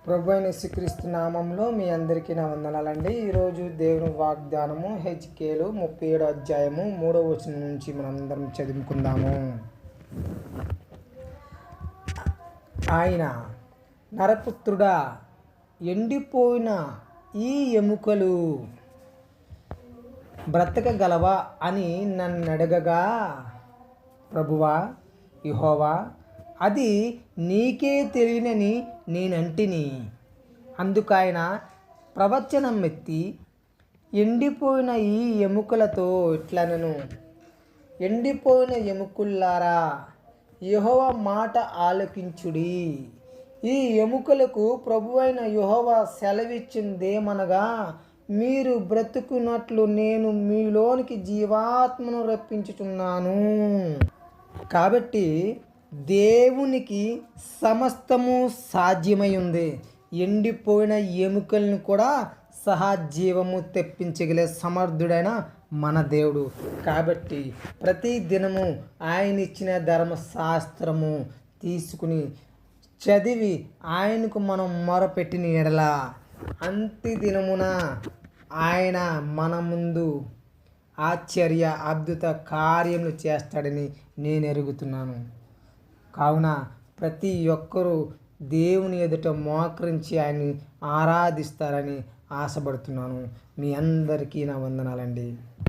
ప్రభు అయిన యేసుక్రీస్తు నామంలో మీ అందరికీ నా వందనాలండి. ఈరోజు దేవుని వాగ్దానము హెజ్కేలు 37 అధ్యాయము 3వ వచనం నుంచి మనందరం చదువుకుందాము. ఆయన, నరపుత్రుడా, ఎండిపోయిన ఈ ఎముకలు బ్రతకగలవా అని నన్నడగగా, ప్రభువా యెహోవా, అది నీకే తెలియనని నేనంటిని. అందుకైన ప్రవచనం ఎత్తి ఎండిపోయిన ఈ ఎముకలతో ఇట్లనెను, ఎండిపోయిన ఎముకల్లారా, యెహోవా మాట ఆలకించుడి. ఈ ఎముకలకు ప్రభువైన యెహోవా సెలవిచ్చిందేమనగా, మీరు బ్రతుకున్నట్లు నేను మీలోనికి జీవాత్మను రప్పించుచున్నాను. కాబట్టి దేవునికి సమస్తము సాధ్యమై ఉంది. ఎండిపోయిన ఎముకలను కూడా సహజీవము తెప్పించగలే సమర్థుడైన మన దేవుడు. కాబట్టి ప్రతి దినము ఆయన ఇచ్చిన ధర్మశాస్త్రము తీసుకుని చదివి ఆయనకు మనం మొరపెట్టిన ఎడల అంత్య దినమున ఆయన మన ముందు ఆశ్చర్య అద్భుత కార్యములు చేస్తాడని నేను ఎరుగుతున్నాను. కావున ప్రతి ఒక్కరూ దేవుని ఎదుట మోకరించి ఆయన్ని ఆరాధిస్తారని ఆశపడుతున్నాను. మీ అందరికీ నా వందనాలండి.